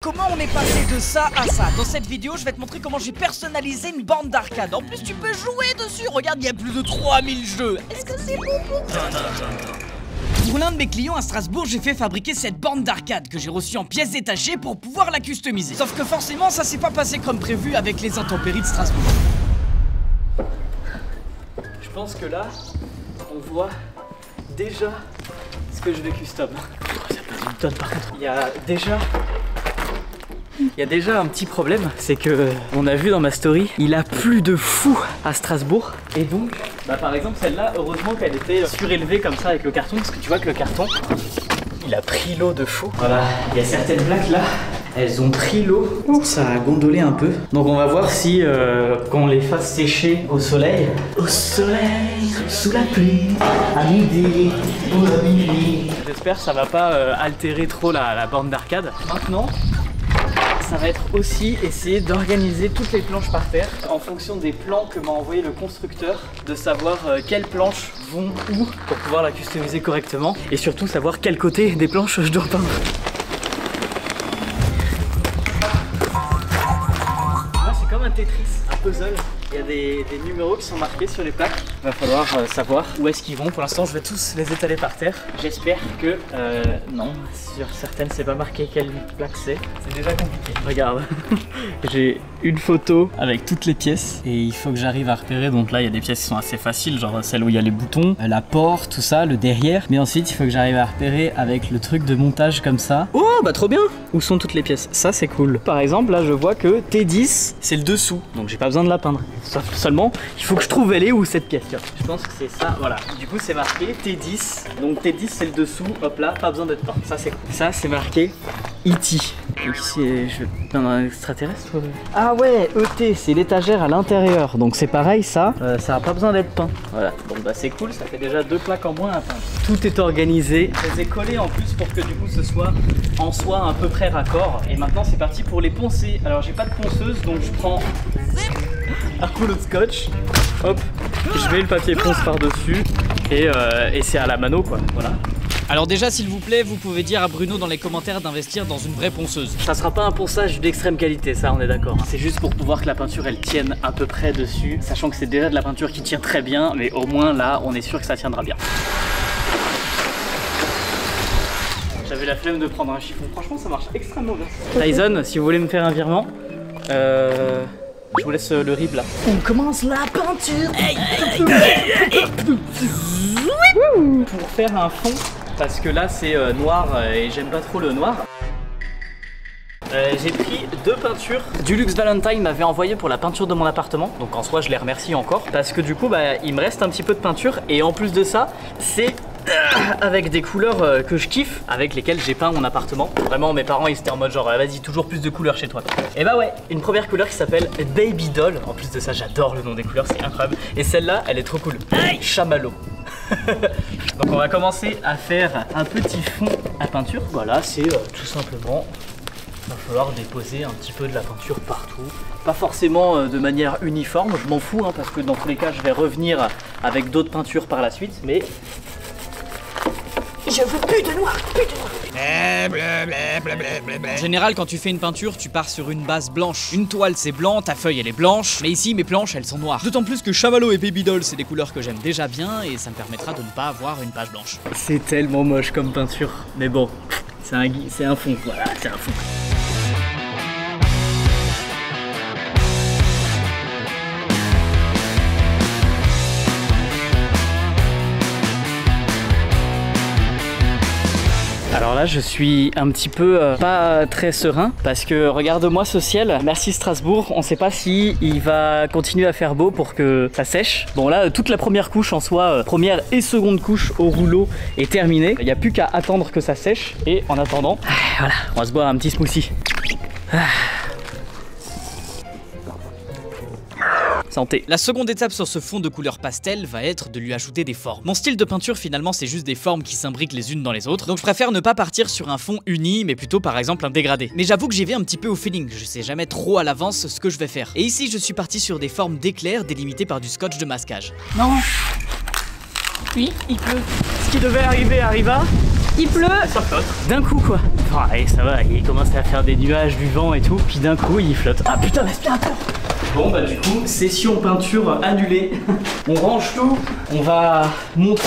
comment on est passé de ça à ça. Dans cette vidéo, je vais te montrer comment j'ai personnalisé une borne d'arcade. En plus, tu peux jouer dessus. Regarde, il y a plus de 3000 jeux. Est-ce que c'est bon pour l'un de mes clients à Strasbourg, j'ai fait fabriquer cette borne d'arcade que j'ai reçue en pièces détachées pour pouvoir la customiser. Sauf que forcément, ça s'est pas passé comme prévu avec les intempéries de Strasbourg. Je pense que là, on voit déjà ce que je vais custom. Ça pèse une tonne par contre. Il y a déjà un petit problème, c'est que on a vu dans ma story, il a plu de fou à Strasbourg. Et donc, par exemple celle-là, heureusement qu'elle était surélevée comme ça avec le carton, parce que tu vois que le carton, il a pris l'eau de fou. Voilà, il y a certaines plaques là, elles ont pris l'eau, ça a gondolé un peu. Donc on va voir si quand on les fasse sécher au soleil, sous la pluie, à midi ou à minuit. J'espère que ça va pas altérer trop la borne d'arcade. Maintenant, ça va être aussi essayer d'organiser toutes les planches par terre en fonction des plans que m'a envoyé le constructeur, de savoir quelles planches vont où pour pouvoir la customiser correctement et surtout savoir quel côté des planches je dois peindre. Là c'est comme un Tetris, un puzzle. Il y a des numéros qui sont marqués sur les plaques. Il va falloir savoir où est-ce qu'ils vont. Pour l'instant, je vais tous les étaler par terre. J'espère que... non, sur certaines, c'est pas marqué quelle plaque c'est. C'est déjà compliqué. Regarde, j'ai une photo avec toutes les pièces et il faut que j'arrive à repérer. Donc là, il y a des pièces qui sont assez faciles, genre celle où il y a les boutons, la porte, tout ça, le derrière. Mais ensuite, il faut que j'arrive à repérer avec le truc de montage comme ça. Oh, bah trop bien! Où sont toutes les pièces? Ça, c'est cool. Par exemple, là, je vois que T10, c'est le dessous. Donc, j'ai pas besoin de la peindre. Seulement, il faut que je trouve elle est où cette pièce. Je pense que c'est ça, voilà. Du coup, c'est marqué T10. Donc T10, c'est le dessous. Hop là, pas besoin d'être peint. Ça, c'est cool. Ça, c'est marqué E.T. Je vais peindre un extraterrestre. Ah ouais, E.T. c'est l'étagère à l'intérieur. Donc c'est pareil, ça a pas besoin d'être peint. Voilà. Donc bah c'est cool. Ça fait déjà 2 plaques en moins à peindre. Tout est organisé. Je les ai collés en plus pour que du coup ce soit en soi à peu près raccord. Et maintenant, c'est parti pour les poncer. Alors j'ai pas de ponceuse, donc je prends un rouleau de scotch, hop, je mets le papier ponce par-dessus et c'est à la mano quoi, voilà. Alors déjà s'il vous plaît, vous pouvez dire à Bruno dans les commentaires d'investir dans une vraie ponceuse. Ça sera pas un ponçage d'extrême qualité, ça on est d'accord. C'est juste pour pouvoir que la peinture elle tienne à peu près dessus, sachant que c'est déjà de la peinture qui tient très bien, mais au moins là on est sûr que ça tiendra bien. J'avais la flemme de prendre un chiffon, franchement ça marche extrêmement bien. Tyson, si vous voulez me faire un virement, je vous laisse le rib là. On commence la peinture. Pour faire un fond, parce que là c'est noir et j'aime pas trop le noir. J'ai pris 2 peintures. Dulux Valentine m'avait envoyé pour la peinture de mon appartement. Donc en soi je les remercie encore. Parce que du coup il me reste un petit peu de peinture. Et en plus de ça, c'est avec des couleurs que je kiffe, avec lesquelles j'ai peint mon appartement. Vraiment mes parents ils étaient en mode genre vas-y toujours plus de couleurs chez toi. Et bah ouais, une première couleur qui s'appelle Baby Doll. En plus de ça j'adore le nom des couleurs, c'est incroyable. Et celle-là elle est trop cool, Chamallow. Donc on va commencer à faire un petit fond à peinture. Voilà, c'est tout simplement, il va falloir déposer un petit peu de la peinture partout. Pas forcément de manière uniforme, je m'en fous parce que dans tous les cas je vais revenir avec d'autres peintures par la suite, mais je veux plus de noir, plus de noir. En général, quand tu fais une peinture, tu pars sur une base blanche. Une toile, c'est blanc, ta feuille, elle est blanche. Mais ici, mes planches, elles sont noires. D'autant plus que Chamallow et Baby Doll, c'est des couleurs que j'aime déjà bien et ça me permettra de ne pas avoir une page blanche. C'est tellement moche comme peinture. Mais bon, c'est un fond, voilà, c'est un fond. Alors là je suis un petit peu pas très serein parce que regarde-moi ce ciel, merci Strasbourg, on sait pas si il va continuer à faire beau pour que ça sèche. Bon là toute la première couche en soi, première et seconde couche au rouleau est terminée, il n'y a plus qu'à attendre que ça sèche et en attendant, voilà, on va se boire un petit smoothie. Santé. La seconde étape sur ce fond de couleur pastel va être de lui ajouter des formes. Mon style de peinture finalement c'est juste des formes qui s'imbriquent les unes dans les autres, donc je préfère ne pas partir sur un fond uni mais plutôt par exemple un dégradé. Mais j'avoue que j'y vais un petit peu au feeling, je sais jamais trop à l'avance ce que je vais faire. Et ici je suis parti sur des formes d'éclairs délimitées par du scotch de masquage. Non. Oui, il pleut. Ce qui devait arriver arriva. Il pleut. Ça flotte. D'un coup quoi. Enfin, allez, ça va, il commence à faire des nuages, du vent et tout. Puis d'un coup, il flotte. Ah putain, l'aspirateur. Bon bah du coup, session peinture annulée. On range tout. On va monter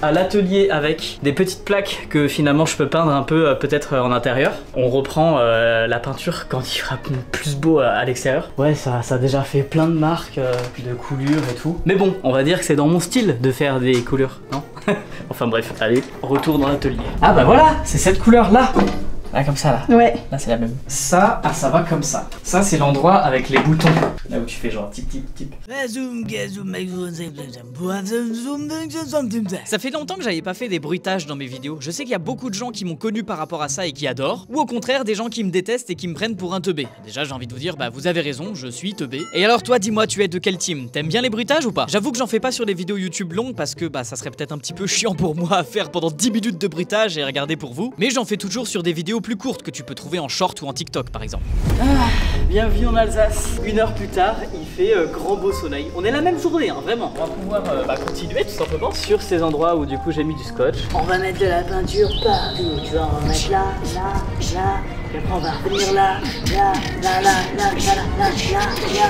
à l'atelier avec des petites plaques que finalement je peux peindre un peu peut-être en intérieur. On reprend la peinture quand il fera plus beau à l'extérieur. Ouais, ça a déjà fait plein de marques, de coulures et tout. Mais bon, on va dire que c'est dans mon style de faire des coulures, non? Enfin bref, allez, retour dans l'atelier. Ah bah voilà, c'est cette couleur là. Là comme ça là. Ouais. Là c'est la même. Ça, ah, ça va comme ça. Ça c'est l'endroit avec les boutons. Là où tu fais genre tip tip tip. Ça fait longtemps que j'avais pas fait des bruitages dans mes vidéos. Je sais qu'il y a beaucoup de gens qui m'ont connu par rapport à ça et qui adorent. Ou au contraire des gens qui me détestent et qui me prennent pour un teubé. Déjà j'ai envie de vous dire, bah vous avez raison, je suis teubé. Et alors toi dis-moi, tu es de quel team? T'aimes bien les bruitages ou pas? J'avoue que j'en fais pas sur des vidéos YouTube longues parce que bah ça serait peut-être un petit peu chiant pour moi à faire pendant 10 minutes de bruitage et à regarder pour vous. Mais j'en fais toujours sur des vidéos plus courtes que tu peux trouver en short ou en TikTok par exemple. Bienvenue en Alsace. 1 heure plus tard, il fait grand beau soleil. On est la même journée, hein, vraiment. On va pouvoir continuer tout simplement sur ces endroits où du coup j'ai mis du scotch. On va mettre de la peinture partout, tu vois, on va mettre là, là, là, et après on va revenir là, là, là, là, là, là, là, là, là.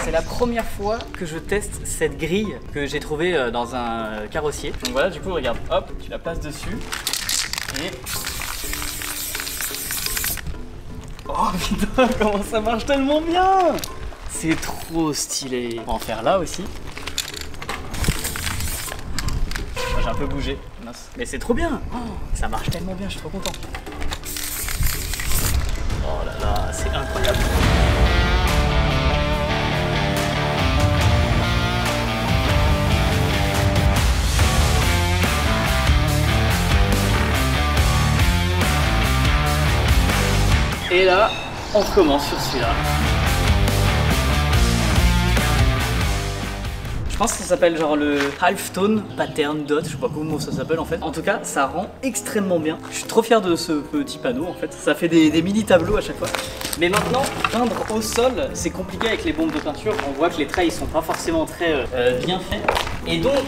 C'est la première fois que je teste cette grille que j'ai trouvée dans un carrossier. Donc voilà, du coup, regarde, hop, tu la places dessus. Et... oh putain, comment ça marche tellement bien! C'est trop stylé. On va en faire là aussi. Moi, j'ai un peu bougé, mince. Mais c'est trop bien! Oh, ça marche tellement bien, je suis trop content. Oh là là, c'est incroyable. Et là, on recommence sur celui-là. Je pense que ça s'appelle genre le Halftone Pattern Dot, je sais pas comment ça s'appelle en fait. En tout cas, ça rend extrêmement bien. Je suis trop fier de ce petit panneau en fait. Ça fait des mini tableaux à chaque fois. Mais maintenant, peindre au sol, c'est compliqué avec les bombes de peinture. On voit que les traits ils sont pas forcément très bien faits. Et donc,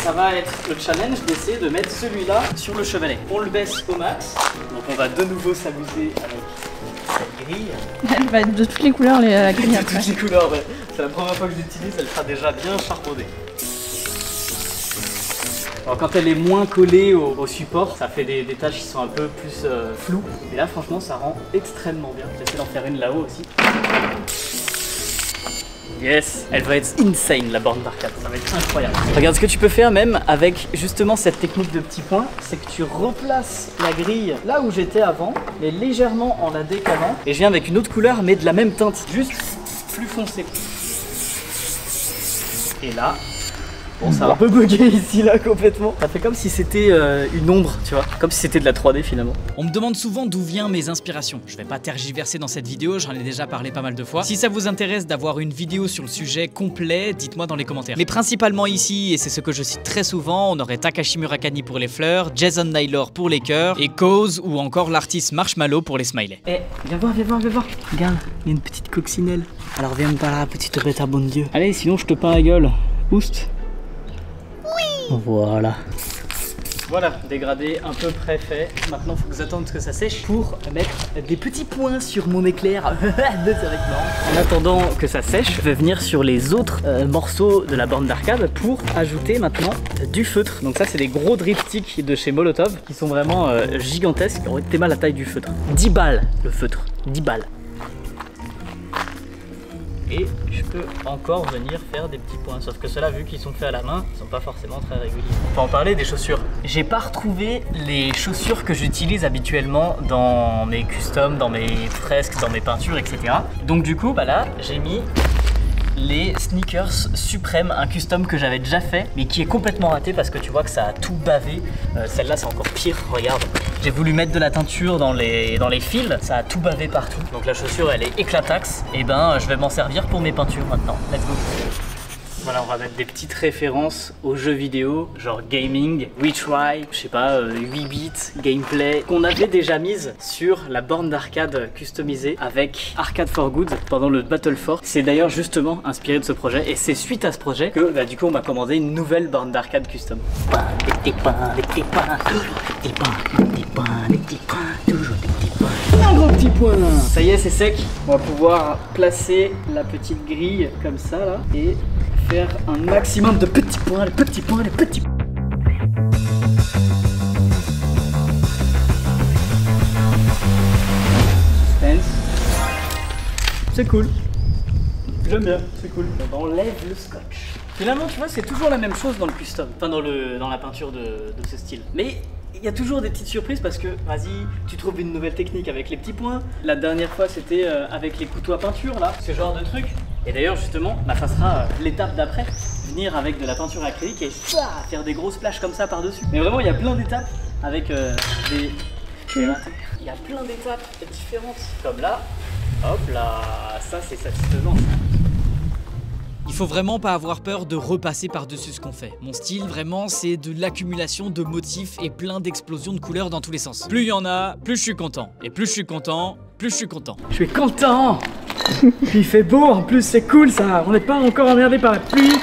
ça va être le challenge d'essayer de mettre celui-là sur le chevalet. On le baisse au max. Donc on va de nouveau s'amuser avec cette grille. Elle va être de toutes les couleurs, la grille. De toutes les couleurs, ouais. C'est la première fois que je l'utilise, elle sera déjà bien charbonnée. Alors quand elle est moins collée au support, ça fait des tâches qui sont un peu plus floues. Et là franchement ça rend extrêmement bien. J'essaie d'en faire une là-haut aussi. Yes, elle va être insane la borne d'arcade, ça va être incroyable. Regarde ce que tu peux faire même avec justement cette technique de petits points, c'est que tu replaces la grille là où j'étais avant, mais légèrement en la décalant. Et je viens avec une autre couleur mais de la même teinte, juste plus foncé. Et là, bon ça a un peu bugué ici là complètement. Ça fait comme si c'était une ombre, tu vois, comme si c'était de la 3D finalement. On me demande souvent d'où viennent mes inspirations. Je vais pas tergiverser dans cette vidéo, j'en ai déjà parlé pas mal de fois. Si ça vous intéresse d'avoir une vidéo sur le sujet complet, dites-moi dans les commentaires. Mais principalement ici, et c'est ce que je cite très souvent, on aurait Takashi Murakami pour les fleurs, Jason Naylor pour les cœurs, et Cause ou encore l'artiste Marshmallow pour les smileys. Eh, viens voir, viens voir, viens voir. Regarde, il y a une petite coccinelle. Alors viens me par là, petite bête à bon Dieu. Allez, sinon je te peins la gueule. Oust. Oui. Voilà. Voilà, dégradé un peu près fait. Maintenant, il faut que j'attende que ça sèche pour mettre des petits points sur mon éclair. En attendant que ça sèche, je vais venir sur les autres morceaux de la borne d'arcade pour ajouter maintenant du feutre. Donc ça, c'est des gros dripsticks de chez Molotov qui sont vraiment gigantesques. On était mal la taille du feutre. 10 balles le feutre, 10 balles. Et je peux encore venir faire des petits points. Sauf que ceux-là, vu qu'ils sont faits à la main, ils sont pas forcément très réguliers. On peut en parler des chaussures. J'ai pas retrouvé les chaussures que j'utilise habituellement dans mes customs, dans mes fresques, dans mes peintures, etc. Donc du coup, bah là, j'ai mis les sneakers suprêmes, un custom que j'avais déjà fait, mais qui est complètement raté parce que tu vois que ça a tout bavé. Celle-là, c'est encore pire, regarde. J'ai voulu mettre de la teinture dans les fils, ça a tout bavé partout. Donc la chaussure, elle est éclataxe. Et ben, je vais m'en servir pour mes peintures maintenant. Let's go. Voilà, on va mettre des petites références aux jeux vidéo, genre gaming, retry, je sais pas, 8 bits, gameplay, qu'on avait déjà mise sur la borne d'arcade customisée avec Arcade for Good pendant le Battle Force. C'est d'ailleurs justement inspiré de ce projet et c'est suite à ce projet que bah, du coup on m'a commandé une nouvelle borne d'arcade custom. Des petits pains, toujours des petits pains, des petits pains, des petits pains, toujours des petits pains. Un gros petit point. Ça y est, c'est sec. On va pouvoir placer la petite grille comme ça là et faire un maximum de petits points, les petits points, les petits points. Suspense. C'est cool. J'aime bien, c'est cool. On enlève le scotch. Finalement, tu vois, c'est toujours la même chose dans le custom, enfin dans la peinture de ce style. Mais il y a toujours des petites surprises parce que, vas-y, tu trouves une nouvelle technique avec les petits points. La dernière fois, c'était avec les couteaux à peinture, là, ce genre de truc. Et d'ailleurs, justement, bah, ça sera l'étape d'après, venir avec de la peinture acrylique et faire des grosses plages comme ça par-dessus. Mais vraiment, il y a plein d'étapes avec des... Il y a plein d'étapes différentes. Comme là, hop là, ça c'est satisfaisant. Il faut vraiment pas avoir peur de repasser par-dessus ce qu'on fait. Mon style, vraiment, c'est de l'accumulation de motifs et plein d'explosions de couleurs dans tous les sens. Plus il y en a, plus je suis content. Et plus je suis content, plus je suis content. Je suis content. Puis il fait beau, en plus c'est cool ça. On n'est pas encore emmerdé par la pluie.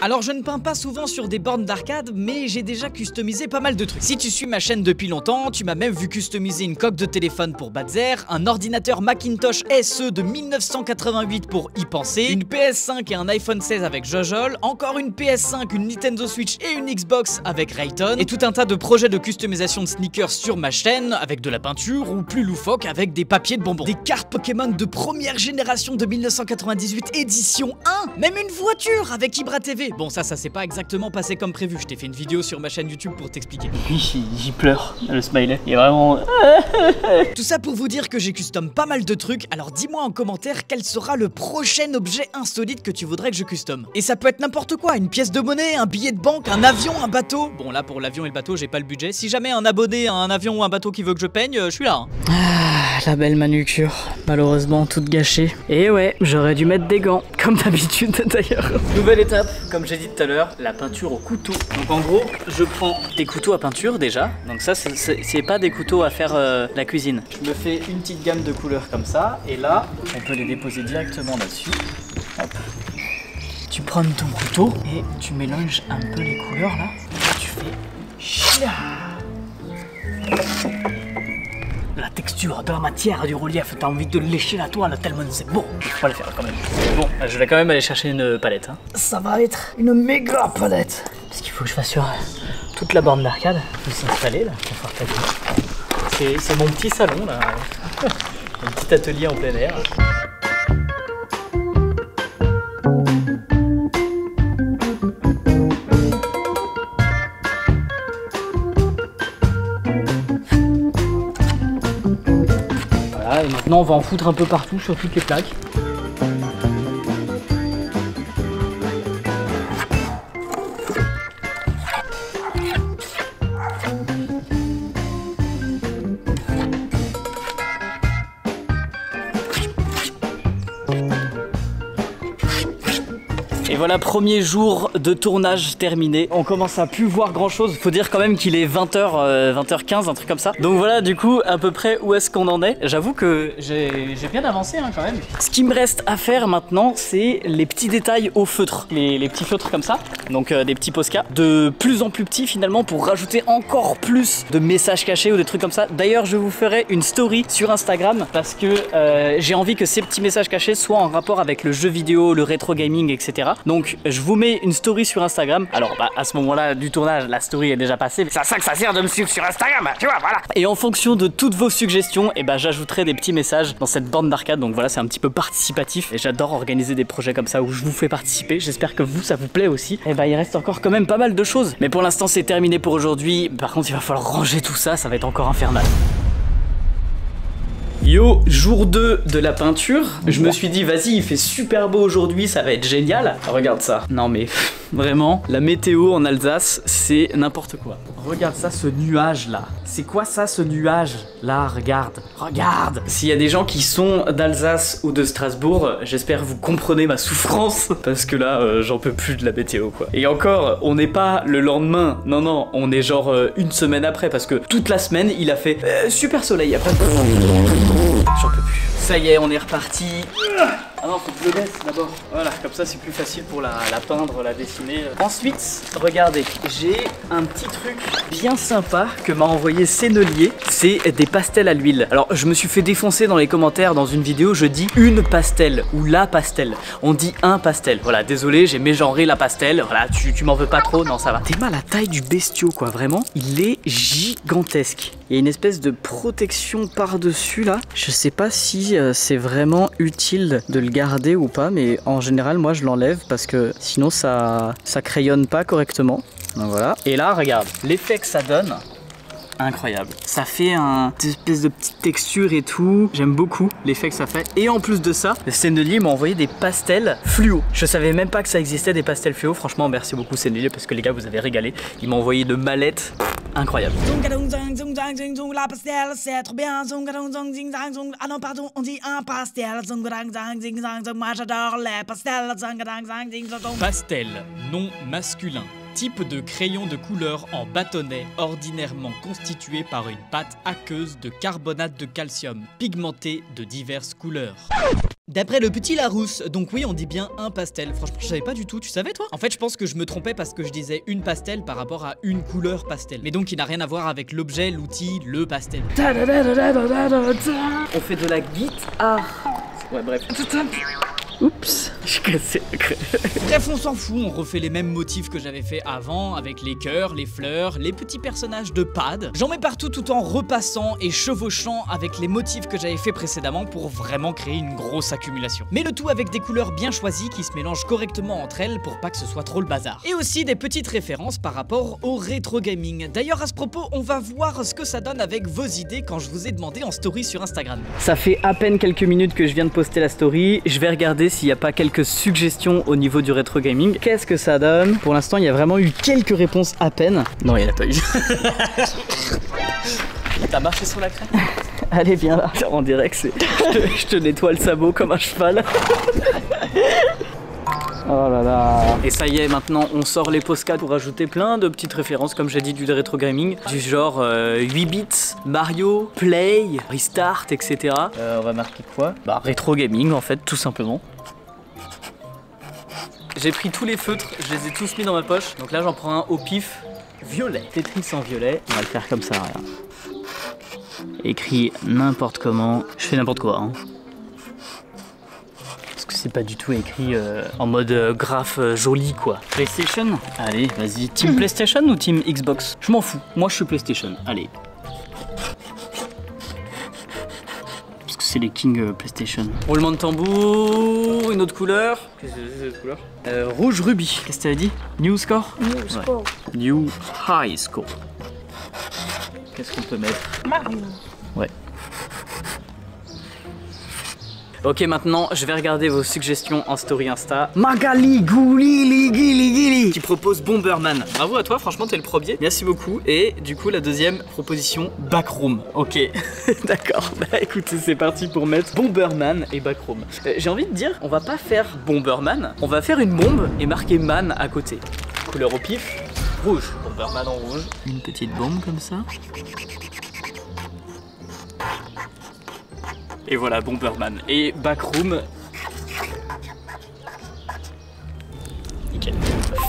Alors je ne peins pas souvent sur des bornes d'arcade, mais j'ai déjà customisé pas mal de trucs. Si tu suis ma chaîne depuis longtemps, tu m'as même vu customiser une coque de téléphone pour Badzer, un ordinateur Macintosh SE de 1988 pour y penser, une PS5 et un iPhone 16 avec Jojol, encore une PS5, une Nintendo Switch et une Xbox avec Rayton, et tout un tas de projets de customisation de sneakers sur ma chaîne, avec de la peinture ou plus loufoque avec des papiers de bonbons. Des cartes Pokémon de première génération de 1998 édition 1, même une voiture avec Ibra TV. Bon ça s'est pas exactement passé comme prévu, je t'ai fait une vidéo sur ma chaîne YouTube pour t'expliquer. Oui, j'y pleure, le smiley, il est vraiment... Tout ça pour vous dire que j'ai custom pas mal de trucs, alors dis-moi en commentaire quel sera le prochain objet insolite que tu voudrais que je custom. Et ça peut être n'importe quoi, une pièce de monnaie, un billet de banque, un avion, un bateau. Bon là pour l'avion et le bateau j'ai pas le budget, si jamais un abonné a un avion ou un bateau qui veut que je peigne, je suis là. Hein. Ah, la belle manucure, malheureusement toute gâchée. Et ouais, j'aurais dû mettre des gants, comme d'habitude d'ailleurs. Nouvelle étape, comme j'ai dit tout à l'heure, la peinture au couteau. Donc en gros, je prends des couteaux à peinture déjà. Donc ça, c'est pas des couteaux à faire la cuisine. Je me fais une petite gamme de couleurs comme ça. Et là, on peut les déposer directement là-dessus. Hop. Tu prends ton couteau et tu mélanges un peu les couleurs là. Et tu fais... Chia. La texture de la matière, du relief, t'as envie de lécher la toile tellement c'est beau. Je vais le faire quand même. Bon, je vais quand même aller chercher une palette. Hein. Ça va être une méga palette. Parce qu'il faut que je fasse sur toute la borne d'arcade. Je vais s'installer là, confortablement. C'est mon petit salon là. Un petit atelier en plein air. Et maintenant on va en foutre un peu partout sur toutes les plaques. Et voilà, premier jour de tournage terminé. On commence à plus voir grand chose. Faut dire quand même qu'il est 20h, 20h15, un truc comme ça. Donc voilà, du coup, à peu près où est-ce qu'on en est. J'avoue que j'ai bien avancé hein, quand même. Ce qui me reste à faire maintenant, c'est les petits détails au feutre. Les petits feutres comme ça. Donc des petits Posca. De plus en plus petits finalement pour rajouter encore plus de messages cachés ou des trucs comme ça. D'ailleurs, je vous ferai une story sur Instagram parce que j'ai envie que ces petits messages cachés soient en rapport avec le jeu vidéo, le rétro gaming, etc. Donc je vous mets une story sur Instagram. Alors bah, à ce moment-là du tournage, la story est déjà passée. C'est à ça que ça sert de me suivre sur Instagram, tu vois, voilà. Et en fonction de toutes vos suggestions, et bah, j'ajouterai des petits messages dans cette bande d'arcade. Donc voilà, c'est un petit peu participatif. Et j'adore organiser des projets comme ça où je vous fais participer. J'espère que vous, ça vous plaît aussi. Et bah il reste encore quand même pas mal de choses. Mais pour l'instant c'est terminé pour aujourd'hui. Par contre il va falloir ranger tout ça, ça va être encore infernal. Yo, jour 2 de la peinture. Je me suis dit, vas-y, il fait super beau aujourd'hui, ça va être génial. Regarde ça. Non mais, Vraiment, la météo en Alsace, c'est n'importe quoi. Regarde ça, ce nuage là. C'est quoi ça, ce nuage là? Regarde, regarde. S'il y a des gens qui sont d'Alsace ou de Strasbourg, j'espère que vous comprenez ma souffrance. Parce que là, j'en peux plus de la météo quoi. Et encore, on n'est pas le lendemain. Non, non, on est genre une semaine après. Parce que toute la semaine, il a fait super soleil. Après, j'en peux plus. Ça y est, on est reparti. Ah non, faut que je le baisse d'abord. Voilà, comme ça c'est plus facile pour la peindre, la dessiner. Ensuite, regardez, j'ai un petit truc bien sympa que m'a envoyé Sénelier. C'est des pastels à l'huile. Alors, je me suis fait défoncer dans les commentaires dans une vidéo. Je dis une pastel ou la pastel. On dit un pastel. Voilà, désolé, j'ai mégenré la pastel. Voilà, tu m'en veux pas trop. Non, ça va. T'es mal à la taille du bestiau, quoi. Vraiment, il est gigantesque. Il y a une espèce de protection par-dessus là. Je sais pas si c'est vraiment utile de le garder ou pas, mais en général moi je l'enlève parce que sinon ça crayonne pas correctement. Donc voilà. Et là regarde, l'effet que ça donne, incroyable. Ça fait une espèce de petite texture et tout. J'aime beaucoup l'effet que ça fait. Et en plus de ça, le Sénelier m'a envoyé des pastels fluo. Je savais même pas que ça existait des pastels fluo. Franchement, merci beaucoup Sénelier parce que les gars, vous avez régalé. Il m'a envoyé de mallettes. Incroyable. La pastel, c'est trop bien. Ah non, pardon, on dit un pastel. Moi j'adore les pastels. Pastel, nom masculin. Type de crayon de couleur en bâtonnet ordinairement constitué par une pâte aqueuse de carbonate de calcium, pigmentée de diverses couleurs. D'après le petit Larousse, donc oui on dit bien un pastel. Franchement je savais pas du tout, tu savais toi? En fait je pense que je me trompais parce que je disais une pastel par rapport à une couleur pastel. Mais donc il n'a rien à voir avec l'objet, l'outil, le pastel. On fait de la guitare. Ouais bref. Oups, j'ai cassé le crâne. Bref, on s'en fout, on refait les mêmes motifs que j'avais fait avant, avec les cœurs, les fleurs, les petits personnages de pad. J'en mets partout tout en repassant et chevauchant avec les motifs que j'avais fait précédemment pour vraiment créer une grosse accumulation. Mais le tout avec des couleurs bien choisies qui se mélangent correctement entre elles pour pas que ce soit trop le bazar. Et aussi des petites références par rapport au rétro gaming. D'ailleurs à ce propos, on va voir ce que ça donne avec vos idées quand je vous ai demandé en story sur Instagram. Ça fait à peine quelques minutes que je viens de poster la story. Je vais regarder s'il n'y a pas quelques suggestions au niveau du rétro gaming. Qu'est-ce que ça donne? Pour l'instant, il y a vraiment eu quelques réponses à peine. Non, il n'y en a pas eu. T'as marché sur la crème? Allez, viens là. On dirait que c'est... je te nettoie le sabot comme un cheval. Oh là là. Et ça y est, maintenant on sort les postcards pour ajouter plein de petites références, comme j'ai dit, du rétro gaming, du genre 8 bits, Mario, Play, Restart, etc. On va marquer quoi? Bah rétro gaming en fait, tout simplement. J'ai pris tous les feutres, je les ai tous mis dans ma poche. Donc là j'en prends un au pif, violet. Tetris en violet, on va le faire comme ça, regarde. Écrit n'importe comment, je fais n'importe quoi hein. C'est pas du tout écrit en mode graphe joli quoi. PlayStation? Allez, vas-y. Team PlayStation ou Team Xbox? Je m'en fous. Moi je suis PlayStation. Allez. Parce que c'est les King PlayStation. Roulement de tambour, une autre couleur. Qu'est-ce que c'est cette couleur? Rouge rubis. Qu'est-ce que t'avais dit? New score? New score. Ouais. New high score. Qu'est-ce qu'on peut mettre? Mario. Ouais. Ok, maintenant je vais regarder vos suggestions en story Insta. Magali Gouli Gili qui propose Bomberman. Bravo à toi, franchement t'es le premier. Merci beaucoup. Et du coup la deuxième proposition, Backroom. Ok, d'accord. Bah écoutez, c'est parti pour mettre Bomberman et Backroom. J'ai envie de dire, on va pas faire Bomberman, on va faire une bombe et marquer Man à côté. Couleur au pif, rouge. Bomberman en rouge. Une petite bombe comme ça. Et voilà, Bomberman. Et Backroom. Nickel.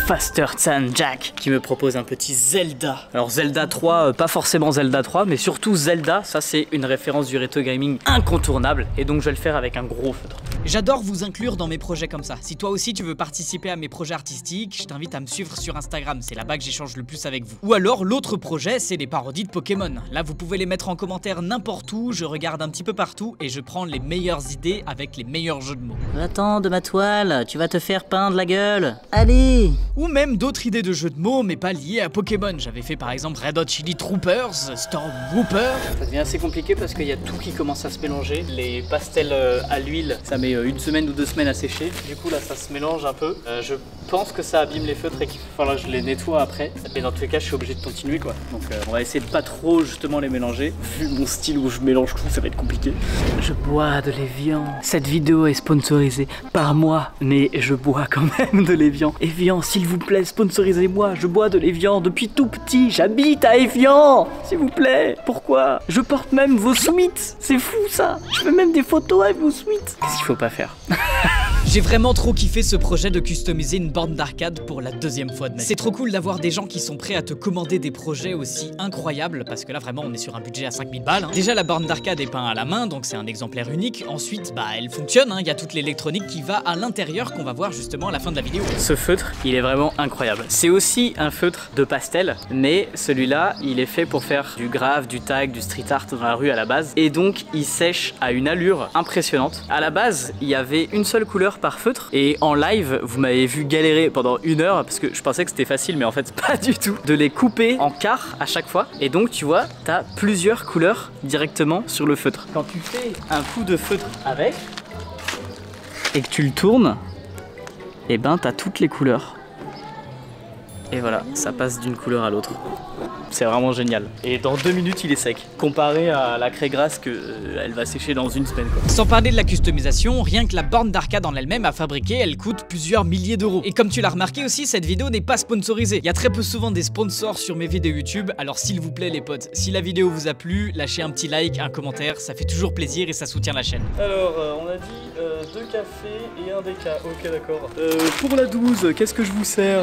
Faster Than Jack qui me propose un petit Zelda. Alors Zelda 3, pas forcément Zelda 3, mais surtout Zelda, ça c'est une référence du rétro gaming incontournable. Et donc je vais le faire avec un gros feutre. J'adore vous inclure dans mes projets comme ça. Si toi aussi tu veux participer à mes projets artistiques, je t'invite à me suivre sur Instagram, c'est là-bas que j'échange le plus avec vous. Ou alors l'autre projet, c'est les parodies de Pokémon. Là vous pouvez les mettre en commentaire n'importe où, je regarde un petit peu partout et je prends les meilleures idées avec les meilleurs jeux de mots. Va-t'en de ma toile, tu vas te faire peindre la gueule. Allez. 2. Ou même d'autres idées de jeux de mots mais pas liées à Pokémon. J'avais fait par exemple Red Hot Chili Troopers, Storm Whooper. Ça devient assez compliqué parce qu'il y a tout qui commence à se mélanger. Les pastels à l'huile, ça met 1 semaine ou 2 semaines à sécher. Du coup là ça se mélange un peu. Je pense que ça abîme les feutres et qu'il faut falloir que je les nettoie après. Mais dans tous les cas je suis obligé de continuer quoi. Donc on va essayer de pas trop justement les mélanger. Vu mon style où je mélange tout, ça va être compliqué. Je bois de l'Evian. Cette vidéo est sponsorisée par moi, mais je bois quand même de l'Evian. Evian, s'il vous plaît, sponsorisez-moi. Je bois de l'Evian depuis tout petit. J'habite à Evian, s'il vous plaît. Pourquoi? Je porte même vos sweats. C'est fou ça. Je fais même des photos avec vos sweats. Qu'est-ce qu'il faut pas faire? J'ai vraiment trop kiffé ce projet de customiser une borne d'arcade pour la 2e fois de ma vie. C'est trop cool d'avoir des gens qui sont prêts à te commander des projets aussi incroyables, parce que là vraiment on est sur un budget à 5000 balles. Hein. Déjà la borne d'arcade est peinte à la main, donc c'est un exemplaire unique. Ensuite, bah elle fonctionne, hein. Il y a toute l'électronique qui va à l'intérieur qu'on va voir justement à la fin de la vidéo. Ce feutre, il est vraiment incroyable. C'est aussi un feutre de pastel, mais celui-là, il est fait pour faire du graphe, du tag, du street art dans la rue à la base. Et donc il sèche à une allure impressionnante. À la base, il y avait une seule couleur par feutre et en live vous m'avez vu galérer pendant 1 heure parce que je pensais que c'était facile mais en fait pas du tout, de les couper en quarts à chaque fois et donc tu vois t'as plusieurs couleurs directement sur le feutre. Quand tu fais un coup de feutre avec et que tu le tournes, et ben t'as toutes les couleurs et voilà, ça passe d'une couleur à l'autre. C'est vraiment génial. Et dans 2 minutes, il est sec. Comparé à la craie grasse que elle va sécher dans 1 semaine. Quoi. Sans parler de la customisation, rien que la borne d'arcade en elle-même à fabriquer, elle coûte plusieurs milliers d'euros. Et comme tu l'as remarqué aussi, cette vidéo n'est pas sponsorisée. Il y a très peu souvent des sponsors sur mes vidéos YouTube. Alors s'il vous plaît les potes, si la vidéo vous a plu, lâchez un petit like, un commentaire, ça fait toujours plaisir et ça soutient la chaîne. Alors, on a dit 2 cafés et 1 déca. Ok, d'accord. Pour la 12, qu'est-ce que je vous sers?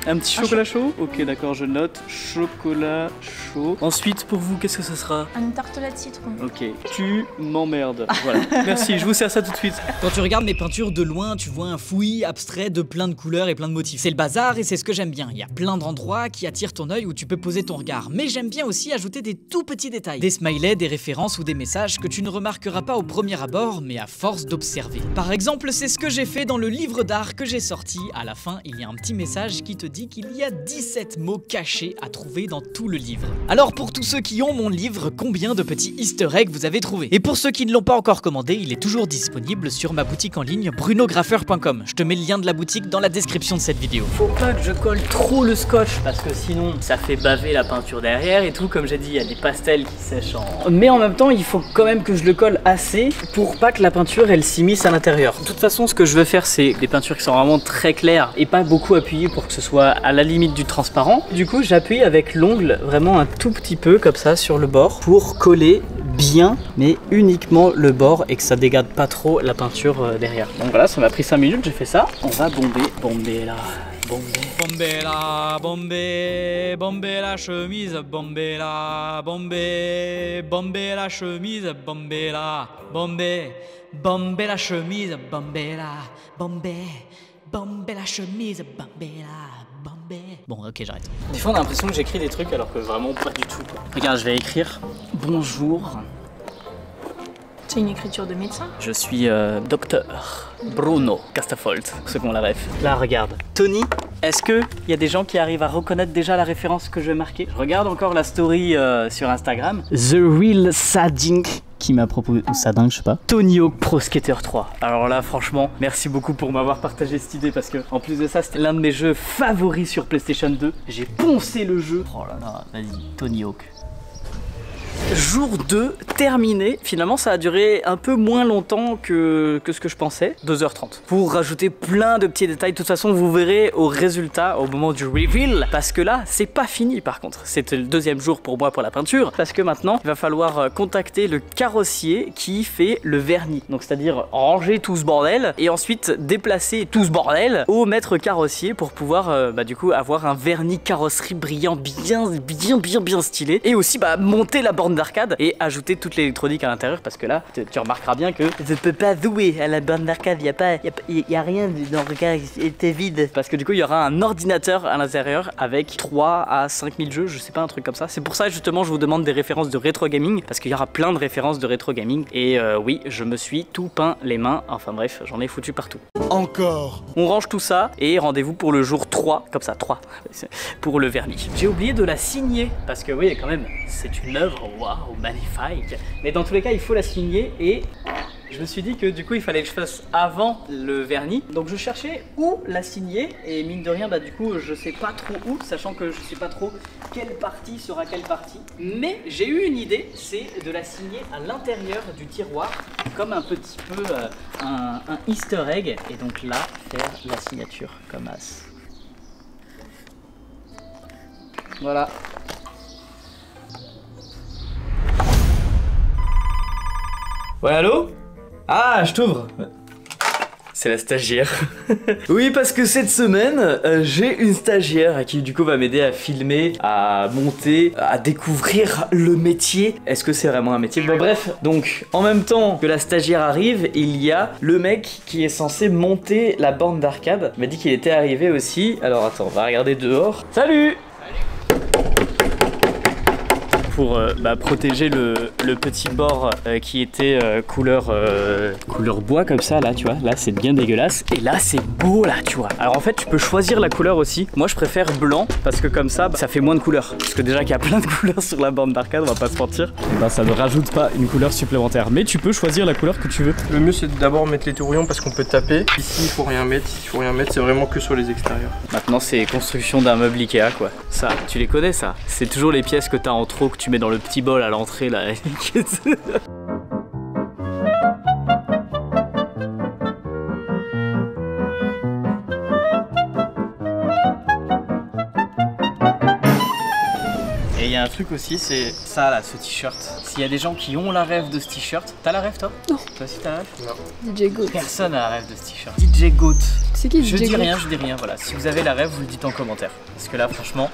Un petit chocolat chaud? Ok, d'accord, je note. Chocolat chaud. Ensuite, pour vous, qu'est-ce que ce sera? Une tartelette citron. Ok. Tu m'emmerdes. Voilà. Merci, je vous sers ça tout de suite. Quand tu regardes mes peintures de loin, tu vois un fouillis abstrait de plein de couleurs et plein de motifs. C'est le bazar et c'est ce que j'aime bien. Il y a plein d'endroits qui attirent ton œil où tu peux poser ton regard. Mais j'aime bien aussi ajouter des tout petits détails. Des smileys, des références ou des messages que tu ne remarqueras pas au premier abord, mais à force d'observer. Par exemple, c'est ce que j'ai fait dans le livre d'art que j'ai sorti. À la fin, il y a un petit message qui te dit qu'il y a 17 mots cachés à trouver dans tout le livre. Alors pour tous ceux qui ont mon livre, combien de petits easter eggs vous avez trouvé? Et pour ceux qui ne l'ont pas encore commandé, il est toujours disponible sur ma boutique en ligne brunograffeur.com. Je te mets le lien de la boutique dans la description de cette vidéo. Faut pas que je colle trop le scotch parce que sinon ça fait baver la peinture derrière et tout. Comme j'ai dit, il y a des pastels qui sèchent en... Mais en même temps, il faut quand même que je le colle assez pour pas que la peinture elle s'immisce à l'intérieur. De toute façon, ce que je veux faire, c'est des peintures qui sont vraiment très claires et pas beaucoup appuyées pour que ce soit à la limite du transparent. Du coup, j'appuie avec l'ongle vraiment un tout petit peu comme ça sur le bord pour coller bien, mais uniquement le bord et que ça dégage pas trop la peinture derrière. Donc voilà, ça m'a pris 5 minutes, j'ai fait ça. On va bomber là. Bomber la, bomber la chemise, bomber la chemise, bomber la chemise, bomber la chemise, bomber la. Bon, ok, j'arrête. Des fois, on a l'impression que j'écris des trucs alors que vraiment pas du tout. Quoi. Regarde, je vais écrire bonjour. C'est une écriture de médecin. Je suis docteur Bruno Castafold, pour ceux qui ont la ref. Là, regarde. Tony, est-ce qu'il y a des gens qui arrivent à reconnaître déjà la référence que je vais marquer? Je regarde encore la story sur Instagram. The Real Sadink qui m'a proposé, ou Sadink, je sais pas. Tony Hawk Pro Skater 3. Alors là, franchement, merci beaucoup pour m'avoir partagé cette idée parce que, en plus de ça, c'était l'un de mes jeux favoris sur PlayStation 2. J'ai poncé le jeu. Oh là là, vas-y, Tony Hawk. Jour 2 terminé. Finalement ça a duré un peu moins longtemps que ce que je pensais, 2h30. Pour rajouter plein de petits détails, de toute façon vous verrez au résultat au moment du reveal. Parce que là c'est pas fini par contre. C'était le 2e jour pour moi pour la peinture. Parce que maintenant il va falloir contacter le carrossier qui fait le vernis. Donc c'est à dire ranger tout ce bordel et ensuite déplacer tout ce bordel au maître carrossier pour pouvoir du coup avoir un vernis carrosserie brillant bien stylé. Et aussi monter la borne d'arcade et ajouter toute l'électronique à l'intérieur parce que là, tu remarqueras bien que je peux pas jouer à la borne d'arcade, y a rien dans le cas, c'est vide. Parce que du coup, il y aura un ordinateur à l'intérieur avec 3 à 5000 jeux, je sais pas, un truc comme ça. C'est pour ça justement je vous demande des références de rétro gaming parce qu'il y aura plein de références de rétro gaming et oui, je me suis tout peint les mains, enfin bref, j'en ai foutu partout. Encore. On range tout ça et rendez-vous pour le jour 3, comme ça, 3, pour le vernis. J'ai oublié de la signer parce que oui, quand même, c'est une œuvre, waouh, magnifique. Mais dans tous les cas, il faut la signer et je me suis dit que du coup, il fallait que je fasse avant le vernis. Donc je cherchais où la signer et mine de rien, bah du coup, je sais pas trop où, sachant que je sais pas trop quelle partie sera quelle partie. Mais j'ai eu une idée, c'est de la signer à l'intérieur du tiroir, comme un petit peu un easter egg. Et donc là, faire la signature comme as. Voilà. Ouais, allô? Ah, je t'ouvre. C'est la stagiaire. Oui, parce que cette semaine, j'ai une stagiaire qui du coup va m'aider à filmer, à monter, à découvrir le métier. Est-ce que c'est vraiment un métier? Bon, bref, donc en même temps que la stagiaire arrive, il y a le mec qui est censé monter la borne d'arcade. Il m'a dit qu'il était arrivé aussi. Alors attends, on va regarder dehors. Salut! Pour protéger le petit bord qui était couleur bois comme ça là, tu vois, là c'est bien dégueulasse et là c'est beau là, tu vois. Alors en fait tu peux choisir la couleur aussi. Moi je préfère blanc parce que comme ça ça fait moins de couleurs, parce que déjà qu'il y a plein de couleurs sur la borne d'arcade, on va pas se mentir, et ça ne rajoute pas une couleur supplémentaire, mais tu peux choisir la couleur que tu veux. Le mieux c'est d'abord mettre les tourbillons parce qu'on peut taper. Ici il faut rien mettre, c'est vraiment que sur les extérieurs. Maintenant c'est construction d'un meuble Ikea quoi. Ça, tu les connais ça? C'est toujours les pièces que t'as en trop que tu mets dans le petit bol à l'entrée là. Et il y a un truc aussi, c'est ça là, ce t-shirt. S'il y a des gens qui ont la rêve de ce t-shirt, t'as la rêve toi? Non. Toi aussi t'as la rêve? Non. DJ Goat. Personne n'a la rêve de ce t-shirt. DJ Goat. C'est qui DJ Je dis Goat? rien, je dis rien, voilà. Si vous avez la rêve, vous le dites en commentaire. Parce que là, franchement,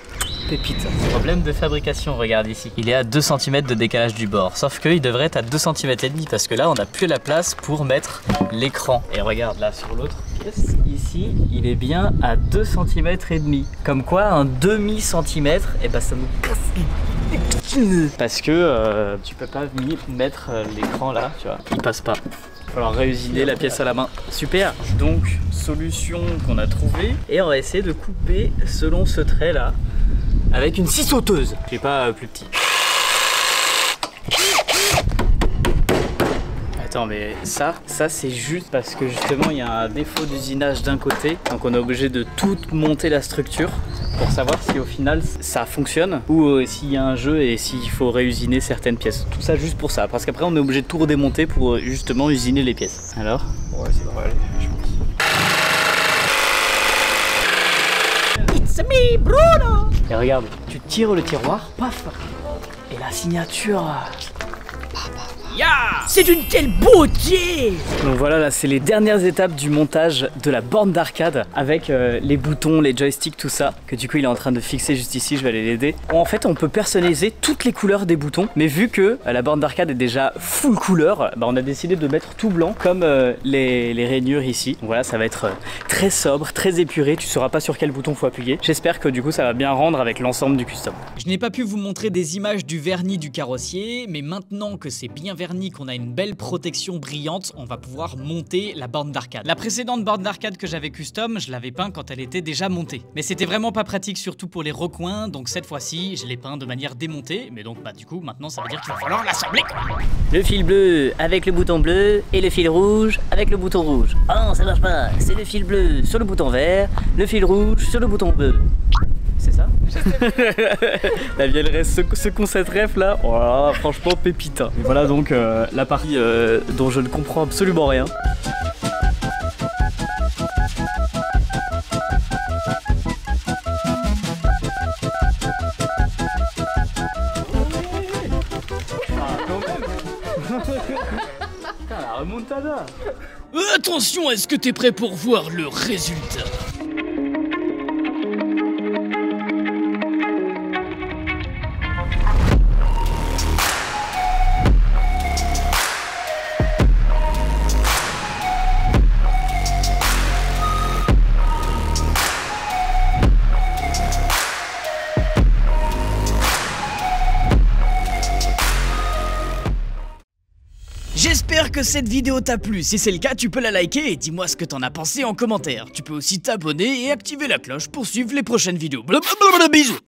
pépite. Problème de fabrication, regarde ici. Il est à 2 cm de décalage du bord. Sauf qu'il devrait être à 2 cm et demi parce que là, on n'a plus la place pour mettre l'écran. Et regarde là sur l'autre pièce, ici, il est bien à 2 cm et demi. Comme quoi, un demi-centimètre, et bah ça nous casse. Parce que tu peux pas venir mettre l'écran là, tu vois. Il passe pas. Il va falloir réusiner la pièce à la main. Super. Donc, solution qu'on a trouvée. Et on va essayer de couper selon ce trait là. Avec une scie sauteuse. J'ai pas plus petit. Attends, mais ça c'est juste parce que justement il y a un défaut d'usinage d'un côté. Donc on est obligé de tout monter la structure pour savoir si au final ça fonctionne ou s'il y a un jeu et s'il faut réusiner certaines pièces. Tout ça juste pour ça. Parce qu'après on est obligé de tout redémonter pour justement usiner les pièces. Alors? Ouais, ça devrait aller, je pense. It's me, Bruno. Et regarde, tu tires le tiroir, paf, et la signature. C'est une telle beauté. Donc voilà, là c'est les dernières étapes du montage de la borne d'arcade avec les boutons, les joysticks, tout ça, que du coup il est en train de fixer juste ici, je vais aller l'aider. En fait on peut personnaliser toutes les couleurs des boutons, mais vu que la borne d'arcade est déjà full couleur, bah, on a décidé de mettre tout blanc comme les rainures ici. Donc voilà, ça va être très sobre, très épuré, tu sauras pas sur quel bouton faut appuyer. J'espère que du coup ça va bien rendre avec l'ensemble du custom. Je n'ai pas pu vous montrer des images du vernis du carrossier, mais maintenant que c'est bien verni, qu'on a une belle protection brillante, on va pouvoir monter la borne d'arcade. La précédente borne d'arcade que j'avais custom, je l'avais peint quand elle était déjà montée. Mais c'était vraiment pas pratique, surtout pour les recoins, donc cette fois-ci, je l'ai peint de manière démontée, mais donc bah du coup, maintenant ça veut dire qu'il va falloir l'assembler quoi. Le fil bleu avec le bouton bleu et le fil rouge avec le bouton rouge. Oh non, ça marche pas. C'est le fil bleu sur le bouton vert, le fil rouge sur le bouton bleu. C'est ça? La vieille reste ce concept ref là, oh là, franchement pépite. Et voilà donc la partie dont je ne comprends absolument rien. Putain, la remontada. Attention, est-ce que t'es prêt pour voir le résultat? J'espère que cette vidéo t'a plu. Si c'est le cas, tu peux la liker et dis-moi ce que t'en as pensé en commentaire. Tu peux aussi t'abonner et activer la cloche pour suivre les prochaines vidéos. Blablabla, bisous.